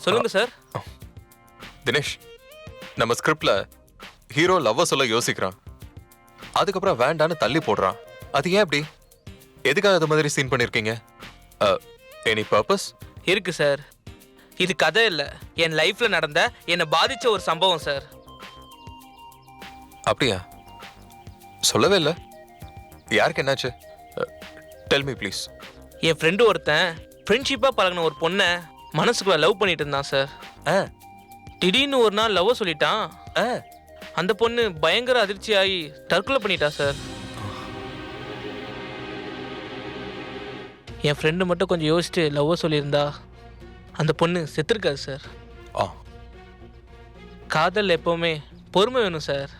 சொல்லுங்க சார். தினேஷ், நம்ம ஸ்கிரிப்ட்ல hero love சொல்ல யோசிக்கிறான், அதுக்கப்புறம் வேண்டான்னு தள்ளி போடுறான். அது ஏன் அப்படி? எதுக்காக அது மாதிரி சீன் பண்ணிருக்கீங்க? எனி பர்பஸ் இருக்கு சார். இது கதை இல்ல, என் லைஃப்ல நடந்த என்னை பாதிச்ச ஒரு சம்பவம் சார். அப்படியா? சொல்லவே இல்லை. யாருக்கு என்னாச்சு? Tell me please. N friend ஒருத்தன் ஃப்ரெண்ட்ஷிப்பா பழகின ஒரு பொண்ணை மனசுக்குள்ள லவ் பண்ணிட்டு இருந்தான் சார். திடீர்னு ஒரு நாள் லவ் சொல்லிட்டான். அந்த பொண்ணு பயங்கர அதிர்ச்சி ஆகி தற்கொலை பண்ணிட்டா சார். என் ஃப்ரெண்டு மட்டும் கொஞ்சம் யோசிச்சுட்டு லவ் சொல்லியிருந்தா அந்த பொண்ணு செத்துருக்காது சார். காதல் எப்பவுமே பொறுமை வேணும் சார்.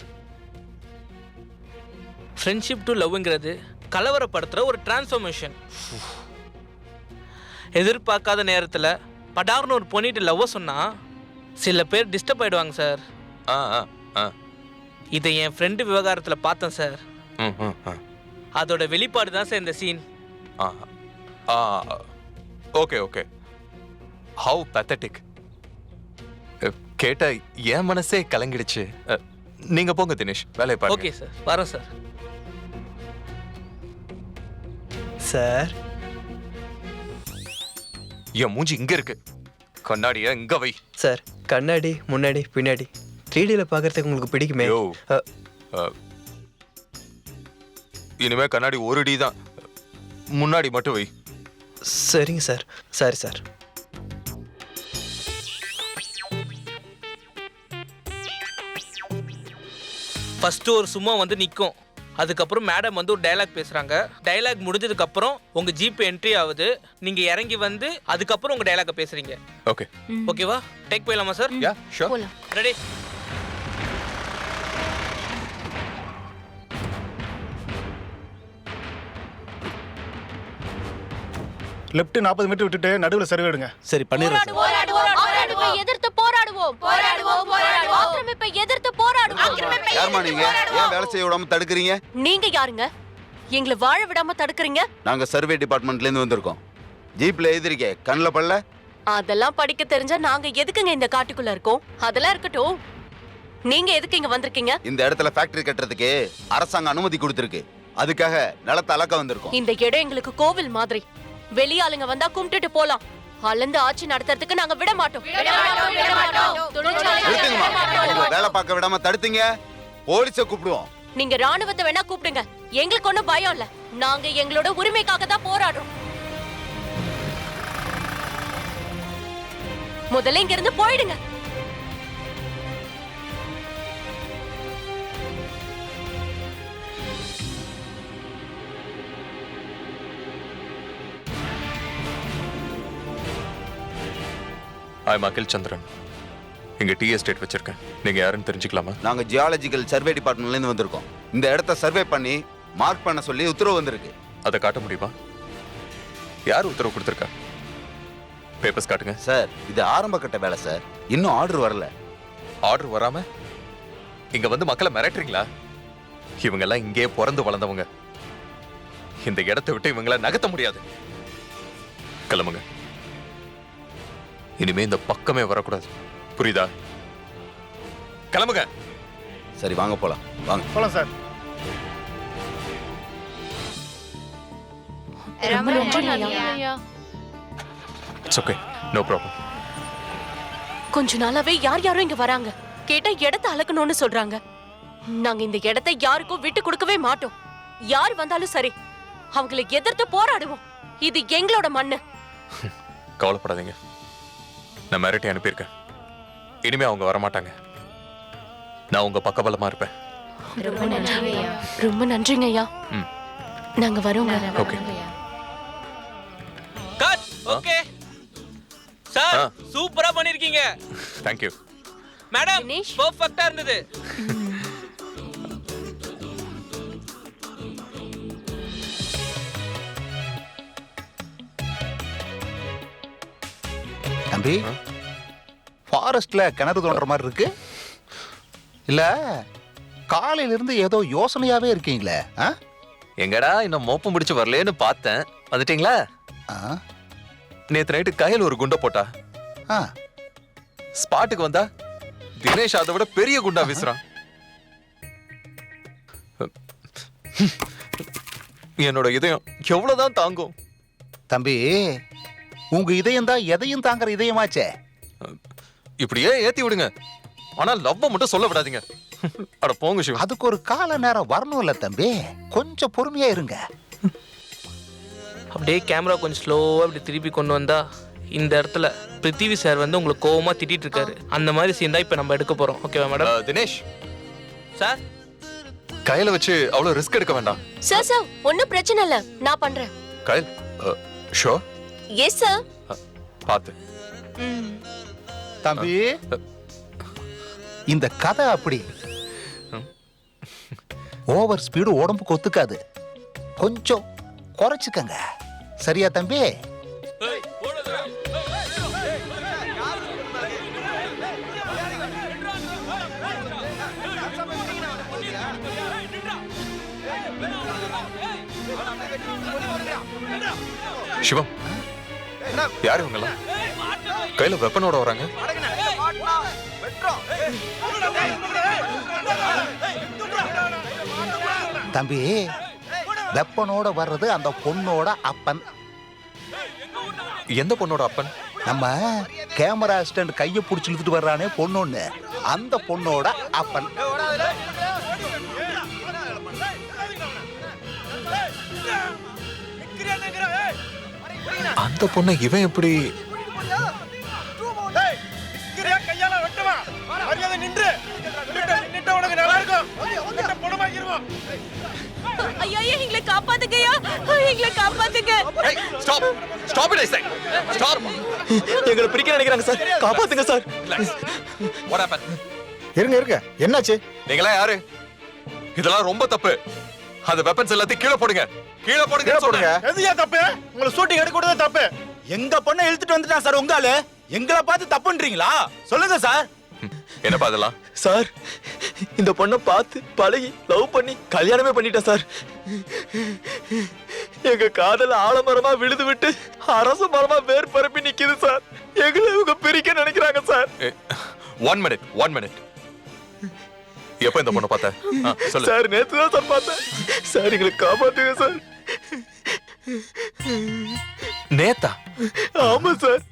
ஃப்ரெண்ட்ஷிப் டு லவ்ங்கிறது கலவரப்படுத்துற ஒரு டிரான்ஸ்ஃபர்மேஷன். எதிர்பார்க்காத நேரத்தில் படார்னு ஒரு பொண்ணிட்டு லவ் சொன்னா சில பேர் டிஸ்டர்ப் ஆயிடுவாங்க சார். இதை என் ஃப்ரெண்டு விவகாரத்தில் பார்த்தேன் சார். அதோட வெளிப்பாடு தான் சார் இந்த சீன். Okay okay. How pathetic. கேட்ட என் மனசே கலங்கிடுச்சு. நீங்க போங்க தினேஷ், வேலையை பாருங்க. ஓகே சார், வரேன் சார். சார், என் மூஞ்சி இங்க இருக்கு, கண்ணாடிய இங்க வை. சார் கண்ணாடி முன்னாடி பின்னாடி 3Dல பார்க்கறதுக்கு உங்களுக்கு பிடிக்குமே. இனிமே கண்ணாடி 1D தான், முன்னாடி மட்டும் வை. சரிங்க சார். சரி சார். ஃபர்ஸ்ட் ஒரு சும்மா வந்து நிற்கும், அதுக்கப்புறம் மேடம் வந்து ஒரு டைலாக் பேசுறாங்க. டைலாக் முடிஞ்சதுக்கு அப்புறம் உங்க ஜிபே என்ட்ரி ஆகுது, நீங்க இறங்கி வந்து அதுக்கப்புறம் உங்க டைலாக பேசுறீங்க. ஓகே ஓகேவா? டேக் போயிடலாமா சார்? Yeah sure. Ready? Left 40 metre விட்டுட்டு நடுவுல சர்வே எடுங்க. சரி பண்ணிடுறேன் சார். ஆக்கிரமிப்பை எதிர்த்து போராடுவோம். ஆக்கிரமிப்பை எதிர்த்து போராடுவோம். யாருமா நீங்க? ஏன் வேலை செய்ய விடாம தடுக்கிறீங்க? நீங்க யாருங்க? எங்களை வாழ விடாம தடுக்கிறீங்க? நாங்க சர்வே டிபார்ட்மெண்ட்ல இருந்து வந்திருக்கோம். ஜீப்ல எழுதிருக்கே, கண்ணுல பல்ல? அதெல்லாம் படிக்க தெரிஞ்சா நாங்க எதுக்குங்க இந்த காட்டுக்குள்ள இருக்கோம்? அதெல்லாம் இருக்கட்டும், நீங்க எதுக்கு இங்க வந்திருக்கீங்க? இந்த இடத்துல ஃபேக்டரி கட்டுறதுக்கு அரசாங்கம் அனுமதி கொடுத்திருக்கு. அதுக்காக நிலத்தை அளக்க வந்திருக்கோம். இந்த இடம் எங்களுக்கு கோவில் மாதிரி. வெளியாளுங்க வந்தா கும்பிட்டுட்டு போலாம். அளந்து ஆட்சி நடத்துறதுக்கு நாங்க விட மாட்டோம். வேலை பார்க்க விடாம தடுத்தீங்க, போலீஸை கூப்பிடுவோம். நீங்க ராணுவத்தை வேணா கூப்பிடுங்க, எங்களுக்கு ஒண்ணும் பயம் இல்ல. நாங்க எங்களோட உரிமைக்காக தான் போராடுறோம். முதல்ல இங்க இருந்து போயிடுங்க. ஐ அகில் சந்திரன், இங்க டி எஸ்டேட் வச்சிருக்கேன். நீங்க யாருன்னு தெரிஞ்சுக்கலாமா? நாங்க ஜியாலஜிக்கல் சர்வே டிபார்ட்மெண்ட்ல இருந்து வந்திருக்கோம். இந்த இடத்த சர்வே பண்ணி மார்க் பண்ண சொல்லி உத்தரவு வந்திருக்கு. அதை காட்ட முடியுமா? யார் உத்தரவு கொடுத்துருக்கா? பேப்பர்ஸ் காட்டுங்க. சார், இது ஆரம்ப கட்ட வேலை சார், இன்னும் ஆர்டர் வரல. ஆர்டர் வராம இங்க வந்து மக்களை மிரட்டுறீங்களா? இவங்க எல்லாம் இங்கே பிறந்து வளர்ந்தவங்க. இந்த இடத்தை விட்டு இவங்களை நகர்த்த முடியாது. கிளம்புங்க. இனிமே இந்த பக்கமே வரக்கூடாது, புரியுதா? கிளம்புங்க. சரி வாங்க போலாம். வாங்க போலாம் sir. It's okay, no problem. கொஞ்ச நாளாவே யாரும் இங்க வராங்க, கேட்டா இடத்தை அளக்கணும்னு சொல்றாங்க. நாங்க இந்த இடத்தை யாருக்கும் விட்டு கொடுக்கவே மாட்டோம். யார் வந்தாலும் சரி, அவங்களை எதிர்த்து போராடுவோம். இது எங்களோட மண்ணு. கவலைப்படாதீங்க, நான் மிரட்டி அனுப்பியிருக்கேன். இனிமே அவங்க வரமாட்டாங்க. நான் உங்க பக்கபலமா இருப்பேன். ரொம்ப நன்றிங்க ஐயா. நாங்க வரோங்க. ஓகே. கட். ஓகே சார், சூப்பரா பண்ணிருக்கீங்க. Thank you madam, Dinesh. பெர்ஃபெக்ட்டா இருந்தது. தம்பி, ஃபாரஸ்ட்ல கிணறு தோன்ற மாதிரி இருக்கு. இல்ல காலையில இருந்து ஏதோ யோசனையாவே இருக்கீங்களே? எங்கடா இன்னும் மோப்பம் முடிச்சு வரலேன்னு பார்த்தேன். வந்துட்டீங்களா? நேத்து நைட்டு கையில் ஒரு குண்டை போட்டா, ஸ்பாட்டுக்கு வந்தா தினேஷ் அதை விட பெரிய குண்டா வீசுறான். என்னோட இதயம் எவ்வளவுதான் தாங்கும்? தம்பி, உங்க இதயம் தான் எதையும் தாங்குற இதயமாச்சே. இப்படியே ஏத்தி விடுங்க, ஆனா லவ்வ மட்டும் சொல்ல விடாதீங்க. அட போங்க சிவா. அதுக்கு ஒரு கால நேரம் வரணும்ல தம்பி, கொஞ்சம் பொறுமையா இருங்க. அப்படியே கேமரா கொஞ்சம் ஸ்லோவா அப்படி திருப்பி கொண்டு வந்தா இந்த இடத்துல பிருத்திவி சார் வந்து உங்களுக்கு கோவமா திட்டிட்டு இருக்காரு. அந்த மாதிரி சீன் தான் இப்ப நம்ம எடுக்க போறோம். ஓகேவா மேடம்? தினேஷ், சார் கையில வச்சு அவ்வளவு ரிஸ்க் எடுக்க வேண்டாம். சார் சார் ஒன்னும் பிரச்சனை இல்ல, நான் பண்றேன். Kyle, show yes sir. பாத்து. தம்பி, இந்த கதை அப்படி ஓவர் ஸ்பீடு உடம்புக்கு ஒத்துக்காது, கொஞ்சம் குறைச்சுக்கங்க. சரியா தம்பி? சிவம், யாரு இவங்கெல்லாம்? கையில வெப்பனோட வராங்க. தம்பி, வெப்பனோட வர்றது அந்த பொண்ணோட அப்பன். எந்த பொண்ணோட அப்பன்? நம்ம கேமரா அசிஸ்டன்ட் கையை பிடிச்சி இழுத்துட்டு வர்றானே பொண்ணொன்னு, அந்த பொண்ணோட அப்பன். அந்த பொண்ணை இவன் எப்படி? ஐயா எங்களை காப்பாத்துங்கய்யா, எங்களை காப்பாத்துங்க. Stop, stop it I say. Stop. எங்களை பிரிக்க நினைக்கிறாங்க சார், காப்பாத்துங்க சார். What happen? இருங்க இருங்க, என்னாச்சு? நீங்களா யாரு? இதெல்லாம் ரொம்ப தப்பு. அந்த வெப்பன்ஸ் எல்லாத்தையும் கீழே போடுங்க, கீழே போடுங்க, போடுங்க. சொல்றேன். எதுயா தப்பு? உங்களை ஷூட்டிங் எடுக்க கூடாது தப்பு. எங்க பொண்ணை இழுத்துட்டு வந்துட்டான் சார் உங்க ஆளு. எங்களை பார்த்து தப்புன்றீங்களா? சொல்லுங்க சார். என்னப்பா அதெல்லாம்? சார், இந்த பொண்ணை பார்த்து பழகி லவ் பண்ணி கல்யாணமே பண்ணிட்டேன் சார். எங்க காதல் ஆலமரமா விழுது விட்டு அரச மரமா வேர் பரப்பி நிக்குது சார். எங்களை இவங்க பிரிக்க நினைக்கிறாங்க சார். 1 மினிட். எப்ப இந்த பொண்ணை பார்த்த? சொல்லு. சார், நேத்து தான் சார் பார்த்தேன் சார். எங்களை காப்பாத்துங்க சார். நேத்தா? ஆமா சார்.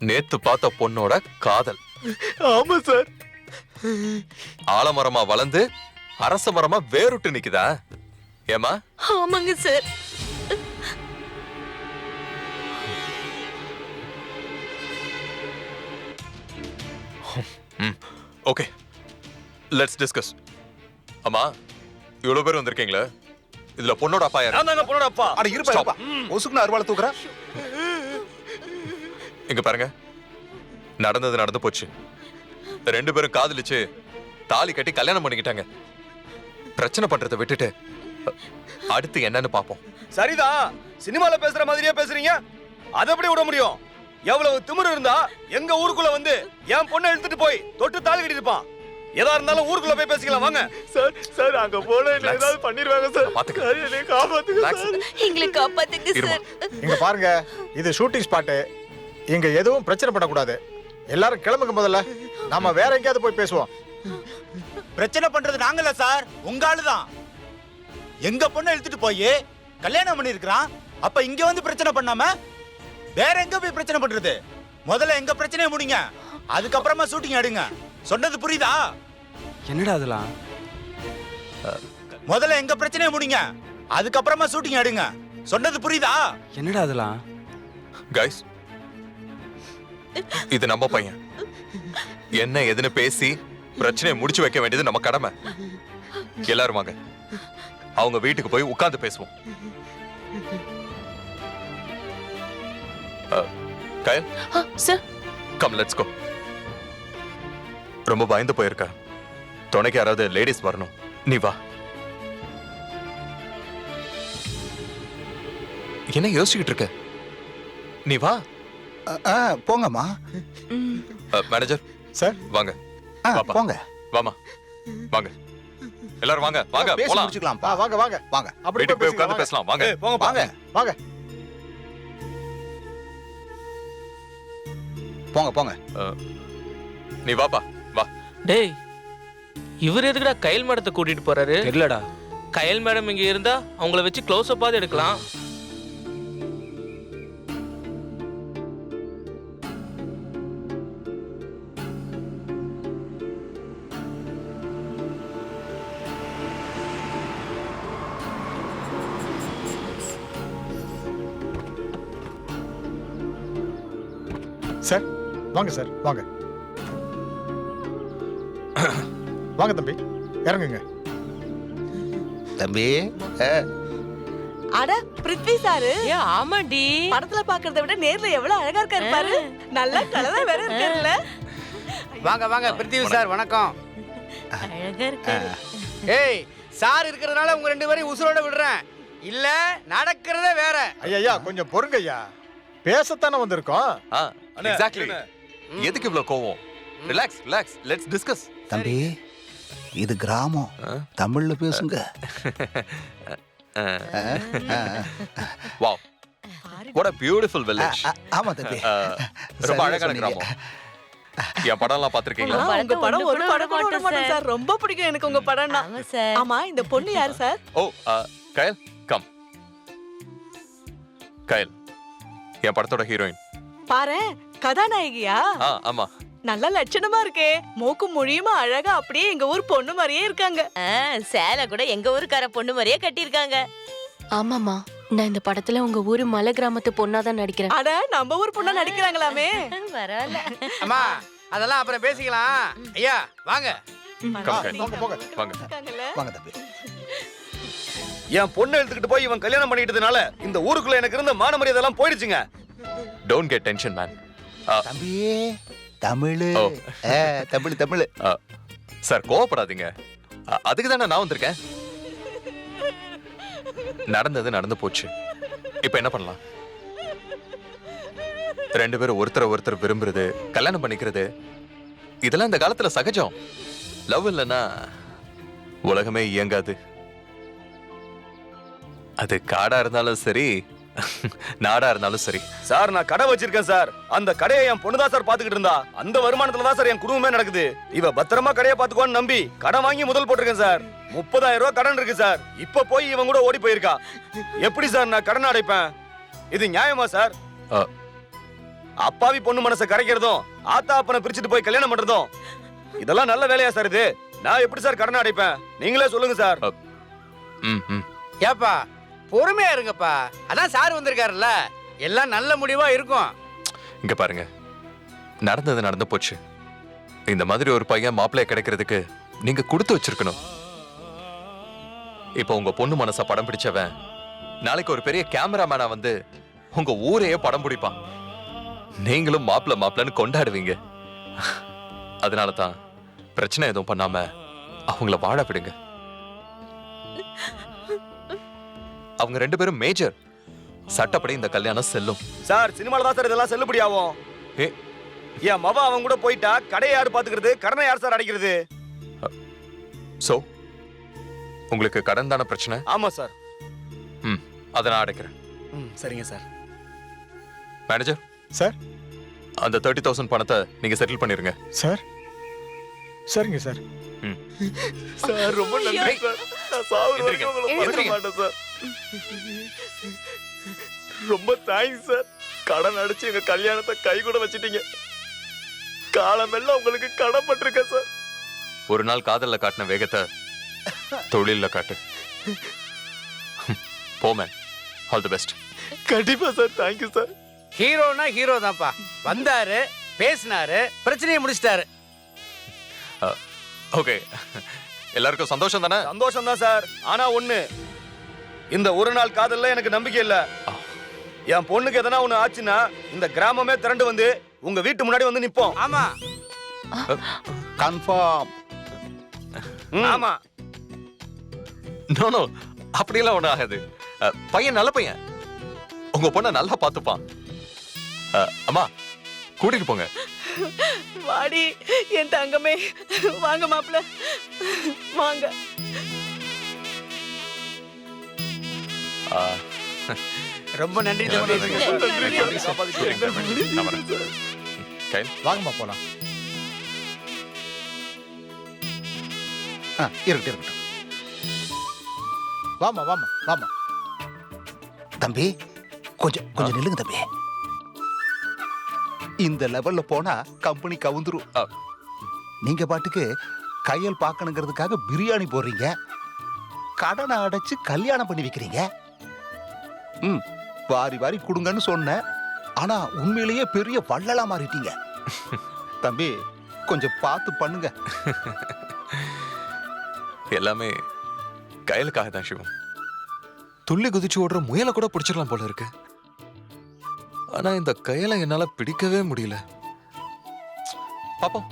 நேத்து பார்த்த பொண்ணோட காதல்? ஆமா சார். ஆலமரமா வளர்ந்து அரச மரமா வேறுட்டு நிக்குதா? ஏமா? ஆமாங்க சார். Okay, let's discuss. அம்மா, இவ்வளவு பேர் வந்திருக்கீங்களே, இதுல பொண்ணோட அப்பா யாரு? நான் தாங்க பொண்ணோட அப்பா. அட இருப்பா இருப்பா, ஒசுக்குன்னு அருவாளை தூக்குற. இங்க பாருங்க, நடந்தது நடந்து போச்சு. 2 பேரும் காதலிச்சு தாலி கட்டி கல்யாணம் பண்ணிக்கிட்டாங்க. பிரச்சனை பண்றதை விட்டுட்டு அடுத்து என்னன்னு பாப்போம். சரிதான், சினிமால பேசுற மாதிரியே பேசுறீங்க. அதை எப்படி விட முடியும்? எவ்வளவு திமிரு இருந்தா எங்க ஊருக்குள்ள வந்து என் பொண்ணை இழுத்துட்டு போய் தொட்டு தாலி கட்டி இருப்பான். எதா இருந்தாலும் ஊருக்குள்ள போய் பேசிக்கலாம் வாங்க. சார் சார், அங்க போல ஏதாவது பண்ணிருவாங்க சார். பாத்துக்க. சார், என்னை காப்பாத்துங்க Relax. சார். எங்களை காப்பாத்துங்க இருமா. சார். இங்க பாருங்க, இது ஷூட்டிங் ஸ்பாட்டு. இங்க எதுவும் பிரச்சனை பண்ணக்கூடாது. எல்லாரும் கிளம்புங்க முதல்ல. நாம வேற எங்கேயாவது போய் பேசுவோம். பிரச்சனை பண்றது நாங்கல்ல சார், உங்க ஆளுதான். எங்க பொண்ணை இழுத்துட்டு போய் கல்யாணம் பண்ணி இருக்கிறான். அப்ப இங்க வந்து பிரச்சனை பண்ணாம வேற எங்க போய் பிரச்சனை பண்றது? முதல்ல எங்க பிரச்சனையை முடிங்க, அதுக்கப்புறமா ஷூட்டிங் எடுங்க. சொன்னது புரியுதா? என்னடா அதெல்லாம்? முதல்ல எங்க பிரச்சனையை முடிங்க, அதுக்கப்புறமா ஷூட்டிங் எடுங்க. சொன்னது புரியுதா? என்னடா அதெல்லாம்? கைஸ், இது நம்ம பையன். என்ன எதுன்னு பேசி பிரச்சனையை முடிச்சு வைக்க வேண்டியது நம்ம கடமை. எல்லாரும் வாங்க, அவங்க வீட்டுக்கு போய் உட்கார்ந்து பேசுவோம். கயல், சார், கம் லெட்ஸ் கோ. ரொம்ப பயந்து போயிருக்க, துணைக்கு யாராவது லேடிஸ் வரணும். நீ வா. என்ன யோசிச்சுக்கிட்டு இருக்க? நீ வா. போங்கம்மா. மேனேஜர் சார், வாங்க. ஆ, பாப்பா. போங்க. வாமா, வாங்க. எல்லாரும் வாங்க வாங்க பேசி போலாம். முடிச்சுக்கலாம் வாங்க வாங்க வாங்க அப்படி வீட்டுக்கு போய் உட்கார்ந்து பேசலாம் பேசலாம் வாங்க. போங்க வாங்க வாங்க போங்க போங்க நீ வாப்பா வா. டேய் இவர் எதுக்குடா கயல் மேடத்தை கூட்டிட்டு போறாரு? தெரியலடா. கயல் மேடம் இங்க இருந்தா அவங்கள வச்சு க்ளோஸ் அப்பாவது எடுக்கலாம். சார் வாங்க சார் வாங்க வாங்க தம்பி இறங்குங்க. தம்பி அட பிருத்வி சாரு ஏ ஆமாண்டி. படத்துல பாக்குறத விட நேர்ல எவ்வளவு அழகா இருக்காரு பாரு. நல்ல கலரா வேற இருக்காருல்ல. வாங்க வாங்க பிருத்திவி சார் வணக்கம். அழகா இருக்காரு. ஏய் சார் இருக்கிறதுனால உங்க 2 பேரையும் உசுரோட விடுறேன். இல்ல நடக்கிறதே வேற. ஐயா கொஞ்சம் பொறுங்க ஐயா, பேசத்தானே வந்திருக்கோம். எக்ஸாக்ட்லி. எதுக்கு இவ்ளோ கோவம்? Relax relax, let's discuss. தம்பி இது கிராமம், தமிழ்ல பேசுங்க. Wow, what a beautiful village. ஆமா தம்பி, ரொம்ப அழகான கிராமம். என் படம்லாம் பாத்திருக்கீங்களா? உங்க படம் ஒரு படம் கூட விட மாட்டேன் சார். ரொம்ப பிடிக்கும் எனக்கு உங்க படம்னா. ஆமா சார். ஆமா இந்த பொண்ணு யாரு சார்? ஓ கயல் கம். கயல் என் படத்தோட ஹீரோயின். பாரு கதாநாயகியா? ஆமா. நல்ல லட்சணமா இருக்கே. மூக்கும் மொழியுமா அழகா அப்படியே எங்க ஊர் பொண்ணு மாதிரியே இருக்காங்க. சேலை கூட எங்க ஊருக்கார பொண்ணு மாதிரியே கட்டியிருக்காங்க. ஆமாமா, நான் இந்த படத்துல உங்க ஊரு மலை கிராமத்து பொண்ணாதான் நடிக்கிறேன். அட நம்ம ஊர் பொண்ணா நடிக்கிறாங்களாமே. பரவாயில்ல. அம்மா அதெல்லாம் அப்புறம் பேசிக்கலாம். ஐயா வாங்க. கம் கயல் போங்க போங்க வாங்க. இருக்காங்கல்ல. வாங்க தம்பி. என் பொண்ணை எடுத்துக்கிட்டு போய் இவன் கல்யாணம் பண்ணிக்கிட்டதுனால இந்த ஊருக்குள்ள எனக்கு இருந்த மான மரியாதை எல்லாம் போயிடுச்சுங்க. Don't get tension man. தம்பி தமிழ் ஓ. தமிழ் தமிழ். சார் கோவப்படாதீங்க, அதுக்கு தானே நான் வந்திருக்கேன். நடந்தது நடந்து போச்சு. இப்ப என்ன பண்ணலாம்? 2 பேரும் ஒருத்தர் விரும்புறது, கல்யாணம் பண்ணிக்கிறது, இதெல்லாம் இந்த காலத்துல சகஜம். லவ் இல்லைன்னா உலகமே இயங்காது. அது காடா இருந்தாலும் சரி, நாடா இருந்தாலும் சரி. சார் நான் கடை வச்சிருக்கேன் சார். அந்த கடையை என் பொண்ணு தான் சார் பாத்துக்கிட்டு இருந்தா. அந்த வருமானத்துல தான் சார் என் குடும்பமே நடக்குது. இவ பத்திரமா கடையை பாத்துக்கோன்னு நம்பி கடன் வாங்கி முதல் போட்டிருக்கேன் சார். 30,000 ரூபாய் கடன் இருக்கு சார். இப்ப போய் இவன் கூட ஓடி போயிருக்கா. எப்படி சார் நான் கடன் அடைப்பேன்? இது நியாயமா சார்? அப்பாவி பொண்ணு மனசை கரைக்கிறதும் ஆத்தா அப்பனை பிரிச்சுட்டு போய் கல்யாணம் பண்றதும் இதெல்லாம் நல்ல வேலையா சார்? இது நான் எப்படி சார் கடன் அடைப்பேன்? நீங்களே சொல்லுங்க சார். ஏப்பா பொறுமையா இருங்கப்பா. அதான் சார் வந்திருக்காருல்ல, எல்லாம் நல்ல முடிவா இருக்கும். இங்க பாருங்க, நடந்தது நடந்து போச்சு. இந்த மாதிரி ஒரு பையன் மாப்பிள்ளைய கிடைக்கிறதுக்கு நீங்க கொடுத்து வச்சிருக்கணும். இப்ப உங்க பொண்ணு மனச படம் பிடிச்சவன் நாளைக்கு ஒரு பெரிய கேமராமேனா வந்து உங்க ஊரையே படம் பிடிப்பான். நீங்களும் மாப்பிள்ளன்னு கொண்டாடுவீங்க. அதனால தான் பிரச்சனை எதுவும் பண்ணாம அவங்கள வாழ விடுங்க. அவங்க 2 பேரும் மேஜர். சட்டப்படி இந்த கல்யாணம் செல்லும். சார் சினிமால தான் சார் இதெல்லாம் செல்லுபடி ஆகும். என் மவ அவன் கூட போயிட்டா கடையை யார் பாத்துக்கிறது? கடனை யார் சார் அடைக்கிறது? சோ உங்களுக்கு கடன் தான பிரச்சனை? ஆமா சார். அதை நான் அடைக்கிறேன். சரிங்க சார். மேனேஜர் சார் அந்த 30,000 பணத்தை நீங்க செட்டில் பண்ணிருங்க. சார் சரிங்க சார். சார் ரொம்ப நன்றி சார். நான் சாவர வரைக்கும் உங்களை பார்க்க மாட்டேன் சார். ரொம்ப தேங்க்ஸ் சார். கடன் அடிச்சு எங்க கல்யாணத்தை கை கூட வச்சிட்டீங்க. காலமெல்லாம் உங்களுக்கு கடன்பட்டிருக்கேன் சார். ஒரு நாள் காதல்ல காட்டின வேகத்தை தொழில்ல காட்டு. போமேன், ஆல் தி பெஸ்ட். கண்டிப்பா சார். Thank you sir. ஹீரோனா ஹீரோ தான்ப்பா. வந்தாரு, பேசினாரு, பிரச்சனையை முடிச்சிட்டாரு. ஓகே, எல்லாருக்கும் சந்தோஷம் தானே? சந்தோஷம் தான் சார். ஆனா ஒண்ணு, இந்த ஒரு நாள் காதல்ல எனக்கு நம்பிக்கை இல்ல. என் பொண்ணுக்கு எதனா ஒண்ணு ஆச்சுன்னா இந்த கிராமமே திரண்டு வந்து உங்க வீட்டு முன்னாடி வந்து நிப்போம். ஆமா கன்ஃபார்ம். ஆமா. நோ அப்படியெல்லாம் ஒண்ணும் ஆகாது. பையன் நல்ல பையன், உங்க பொண்ணை நல்லா பாத்துப்பான். அம்மா கூட்டிட்டு போங்க. வாடி என் தங்கமே. வாங்க மாப்பிள்ள வாங்க. ரொம்ப நன்றி தம்பி. நான் வரேன். கைல் வாங்கம்மா போலாம். இருக்கட்டும். வாமா வாமா வாமா. தம்பி கொஞ்சம் நில்லுங்க தம்பி. இந்த லெவல்ல போனா கம்பெனி கவுந்துரும். நீங்க பாட்டுக்கு கையல் பார்க்கணுங்கிறதுக்காக பிரியாணி போடுறீங்க, கடனை அடைச்சு கல்யாணம் பண்ணி வைக்கிறீங்க. வாரி வாரி கொடுங்கன்னு சொன்னேன், ஆனா உண்மையிலேயே பெரிய வள்ளலா மாறிட்டீங்க. தம்பி கொஞ்சம் பார்த்து பண்ணுங்க. எல்லாமே கையலுக்காக தான் சிவம். துள்ளி குதிச்சு ஓடுற முயலை கூட பிடிச்சிடலாம் போல இருக்கு. ஆனா இந்த கையலை என்னால பிடிக்கவே முடியல. பாப்போம்.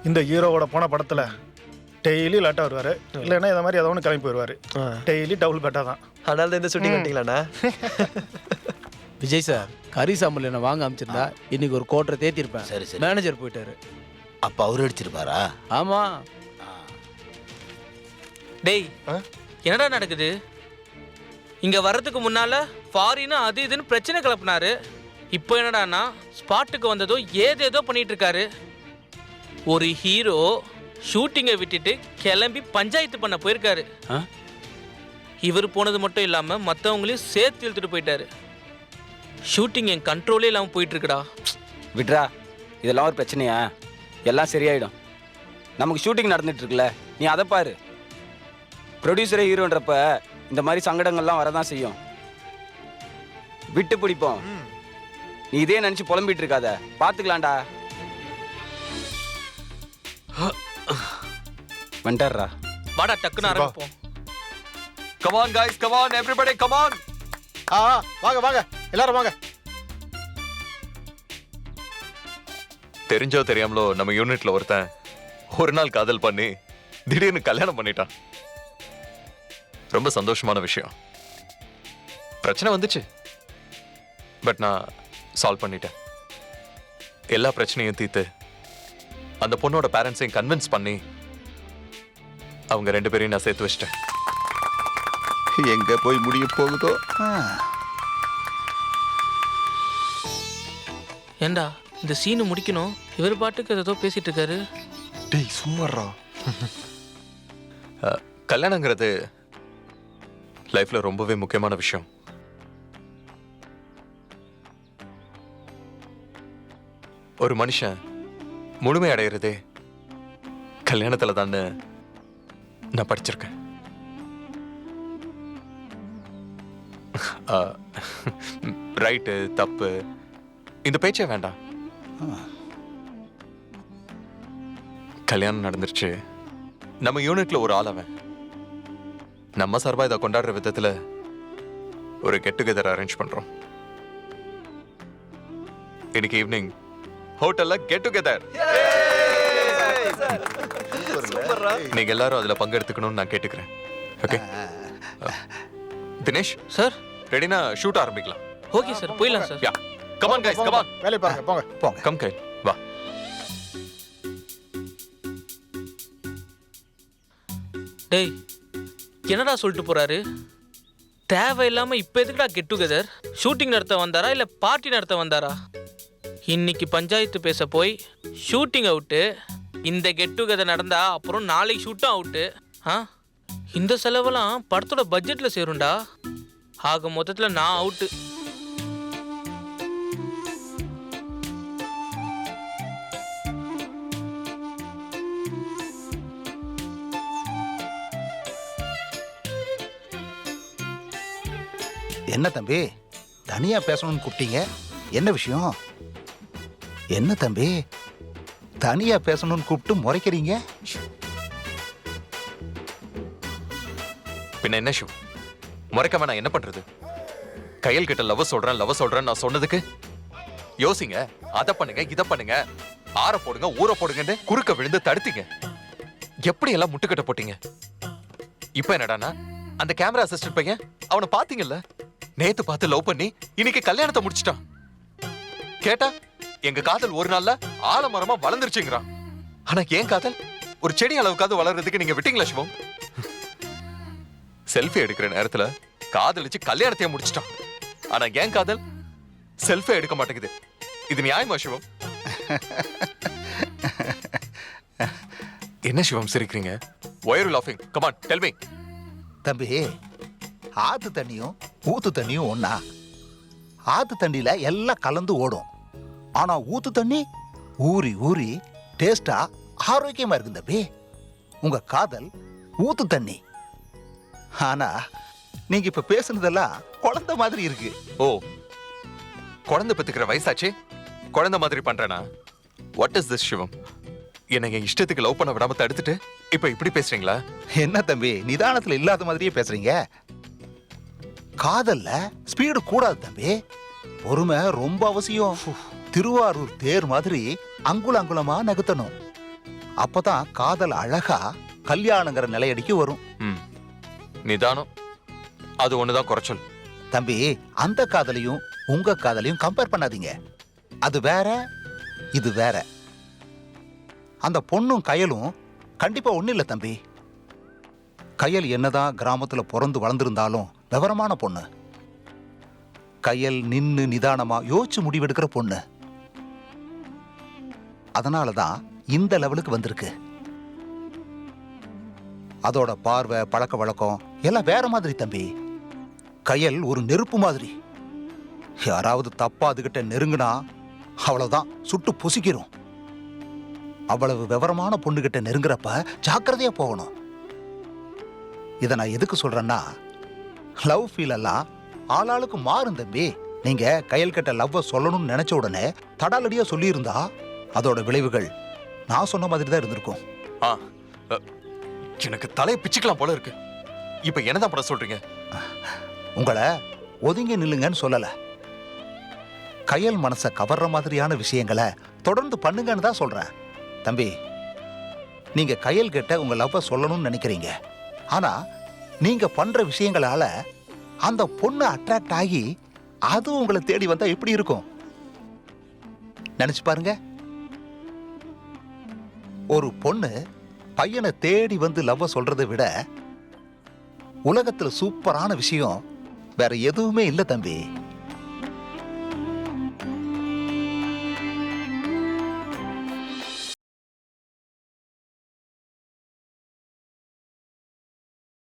இந்த ஹீரோவோட போன படத்துல டெய்லி லேட்டா வருவாரு, இல்லைன்னா இதை மாதிரி ஏதோ ஒன்று கிளம்பி போயிடுவாரு. டெய்லி டபுள் பேட்டா தான். அதனால தான் இந்த ஷூட்டிங் பண்ணிட்டீங்களாண்ணா? விஜய் சார் கறி சாம்பல் என்ன வாங்க அமைச்சிருந்தா இன்னைக்கு ஒரு கோட்டரை தேத்திருப்பேன். சரி சரி. மேனேஜர் போயிட்டாரு. அப்ப அவரு அடிச்சிருப்பாரா? ஆமா. டேய் என்னடா நடக்குது? இங்க வர்றதுக்கு முன்னால ஃபாரின் அது இதுன்னு பிரச்சனை கிளப்பினாரு. இப்போ என்னடான்னா ஸ்பாட்டுக்கு வந்ததோ ஏதேதோ பண்ணிட்டு இருக்காரு. ஒரு ஹீரோ ஷூட்டிங்கை விட்டுட்டு கிளம்பி பஞ்சாயத்து பண்ண போயிருக்காரு. இவர் போனது மட்டும் இல்லாம மற்றவங்களையும் சேர்த்து இழுத்துட்டு போயிட்டாரு. ஷூட்டிங் என் கண்ட்ரோலே இல்லாம போயிட்டு இருக்குடா. விட்ரா, இதெல்லாம் ஒரு பிரச்சனையா? எல்லாம் சரியாயிடும். நமக்கு ஷூட்டிங் நடந்துட்டு இருக்குல்ல, நீ அதை பாரு. ப்ரொடியூசரே ஹீரோன்றப்ப இந்த மாதிரி சங்கடங்கள்லாம் வரதான் செய்யும். விட்டு பிடிப்போம். நீ இதே நினைச்சு புலம்பிட்டு இருக்காத, பாத்துக்கலாம்டா. வந்துடுறா. வாடா டக்குன்னு ஆரம்பிப்போம். Come on guys, come on everybody, come on. வாங்க வாங்க எல்லாரும் வாங்க. தெரிஞ்சோ தெரியாமலோ நம்ம யூனிட்ல ஒருத்தன் ஒரு நாள் காதல் பண்ணி திடீர்னு கல்யாணம் பண்ணிட்டான். ரொம்ப சந்தோஷமான விஷயம். பிரச்சனை வந்துச்சு, பட் நான் சால்வ் பண்ணிட்டேன். எல்லா பிரச்சனையும் தீர்த்து அந்த பொண்ணோட பேரண்ட்ஸையும் கன்வின்ஸ் பண்ணி அவங்க 2 பேரையும் நான் சேர்த்து வச்சிட்டேன். எங்க போய் முடிய போகுதோ. ஏண்டா இந்த சீனு முடிக்கணும், இவர் பாட்டுக்கு ஏதோ பேசிட்டு இருக்காரு. டேய் சும்மாறா. கல்யாணங்கிறது லைஃப்ல ரொம்பவே முக்கியமான விஷயம். ஒரு மனுஷன் முழுமை அடைகிறதே கல்யாணத்துல தான் நான் படிச்சிருக்கேன். ரைட்டு தப்பு இந்த பேச்சே வேண்டாம். கல்யாணம் நடந்துருச்சு. நம்ம யூனிட்ல ஒரு ஆள் அவன். நம்ம சார்பா இதை கொண்டாடுற விதத்துல ஒரு கெட் டுகெதர் அரேஞ்ச் பண்றோம். இன்னைக்கு ஈவினிங் ஹோட்டல்ல கெட் டுகெதர். நீங்க எல்லாரும் அதுல பங்கெடுத்துக்கணும்னு நான் கேட்டுக்கிறேன். ஓகே தினேஷ் சார் ரெடினா ஷூட் ஆரம்பிக்கலாம். ஓகே சார் போயிடலாம் sir. Yeah come on guys come on. வேலையை பாருங்க போங்க போங்க. கம் கைல் வா. டேய் என்னடா சொல்லிட்டு போறாரு? தேவையில்லாம இப்ப எதுக்குடா கெட் டுகெதர்? ஷூட்டிங் நடத்த வந்தாரா இல்ல பார்ட்டி நடத்த வந்தாரா? இன்னைக்கு பஞ்சாயத்து பேச போய் ஷூட்டிங் அவுட்டு. இந்த கெட் டுகெதர் நடந்தா அப்புறம் நாளைக்கு ஷூட்டும் அவுட்டு. இந்த செலவெல்லாம் படத்தோட பட்ஜெட்ல சேரும்டா. ஆக மொத்தத்துல நான் அவுட்டு. என்ன தம்பி தனியா பேசணும்னு கூப்பிட்டீங்க? என்ன விஷயம்? என்ன தம்பி தனியா பேசணும்னு கூப்பிட்டு முறைக்கிறீங்க? பின்ன என்ன ஷூ முறைக்க வேணா என்ன பண்றது? கையல் கிட்ட லவ் சொல்றேன் நான் சொன்னதுக்கு யோசிங்க. அதை பண்ணுங்க இதை பண்ணுங்க, ஆற போடுங்க ஊற போடுங்கன்னு குறுக்க விழுந்து தடுத்தீங்க. எப்படி எல்லாம் முட்டுக்கட்ட போட்டீங்க. இப்ப என்னடானா அந்த கேமரா அசிஸ்டன்ட் பையன் அவனை பாத்தீங்கல்ல, நேத்து பார்த்து லவ் பண்ணி இன்னைக்கு கல்யாணத்தை முடிச்சிட்டான். கேட்டா எங்க காதல் ஒரு நாள்ல ஆலமரமா வளர்ந்துருச்சுங்கிறான். ஆனா ஏன் காதல் ஒரு செடி அளவுக்காவது வளர்றதுக்கு நீங்க விட்டீங்களா சிவம்? செல்ஃபி எடுக்கிற நேரத்துல காதலிச்சு கல்யாணத்தையே முடிச்சிட்டான். ஆனா ஏன் காதல் செல்ஃபி எடுக்க மாட்டேங்குது. இது நியாயமா சிவம்? என்ன சிவம் சிரிக்கிறீங்க? Why are you laughing? Come on, tell me. தம்பி, ஆத்து தண்ணியும் ஊத்து தண்ணியும் ஒண்ணா? ஆத்து தண்ணியில எல்லாம் கலந்து ஓடும். ஆனா ஊத்து தண்ணி ஊறி ஊறி டேஸ்டா ஆரோக்கியமா இருக்கு தம்பி. உங்க காதல் ஊத்து தண்ணி. ஆனா நீங்க இப்ப பேசுனதெல்லாம் குழந்தை மாதிரி இருக்கு. ஓ, குழந்தை பெத்துக்கிற வயசாச்சே, குழந்தை மாதிரி பண்றேனா? வாட் இஸ் திஸ் சிவம்? என்னை என் இஷ்டத்துக்கு லவ் பண்ண விடாம தடுத்துட்டு இப்ப இப்படி பேசுறீங்களா? என்ன தம்பி நிதானத்துல இல்லாத மாதிரியே பேசுறீங்க? காதல்ல ஸ்பீடு கூடாது தம்பி, பொறுமை ரொம்ப அவசியம். திருவாரூர் தேர் மாதிரி அங்குல அங்குலமா நகர்த்தணும். அப்பதான் காதல் அழகா கல்யாணங்கிற நிலையடிக்கு வரும். நிதானம் அது ஒண்ணுதான் குறைச்சல். தம்பி, அந்த காதலையும் உங்க காதலையும் கம்பேர் பண்ணாதீங்க. அது வேற, இது வேற. அந்த பொண்ணும் கயலும் கண்டிப்பா ஒண்ணு இல்ல தம்பி. கயல் என்னதான் கிராமத்துல பிறந்து வளர்ந்திருந்தாலும் விவரமான பொண்ணு. கயல் நின்னு நிதானமா யோசிச்சு முடிவெடுக்கிற பொண்ணு. அதனாலதான் இந்த லெவலுக்கு வந்திருக்கு. அதோட பார்வை, பழக்க வழக்கம் எல்லாம் வேற மாதிரி தம்பி. கயல் ஒரு நெருப்பு மாதிரி. யாராவது தப்பா அதுகிட்ட நெருங்குனா அவ்வளவுதான், சுட்டு பொசிக்கிறோம். அவ்வளவு விவரமான பொண்ணுகிட்ட நெருங்குறப்ப ஜாக்கிரதையா போகணும். இதை நான் எதுக்கு சொல்றேன்னா, லவ் ஃபீல் எல்லாம் ஆளாளுக்கு மாறும் தம்பி. நீங்க கயல் கிட்ட லவ் சொல்லணும்னு நினைச்ச உடனே தடாலடியா சொல்லியிருந்தா அதோட விளைவுகள் நான் சொன்ன மாதிரி தான் இருந்திருக்கும். எனக்கு தலையை பிச்சுக்கலாம் போல இருக்கு. இப்ப என்னதான் பண்ண சொல்றீங்க? உங்களை ஒதுங்கி நில்லுங்கன்னு சொல்லல. கயல் மனசை கவர்ற மாதிரியான விஷயங்களை தொடர்ந்து பண்ணுங்கன்னு தான் சொல்றேன். தம்பி, நீங்க கயல் கிட்ட உங்க லவ்வ சொல்லணும்னு நினைக்கிறீங்க. ஆனா நீங்க பண்ற விஷயங்களால அந்த பொண்ணு அட்ராக்ட் ஆகி அது உங்களை தேடி வந்தா எப்படி இருக்கும் நினைச்சு பாருங்க. ஒரு பொண்ணு பையனை தேடி வந்து லவ்வ சொல்றதை விட உலகத்துல சூப்பரான விஷயம் வேற எதுவுமே இல்லை தம்பி.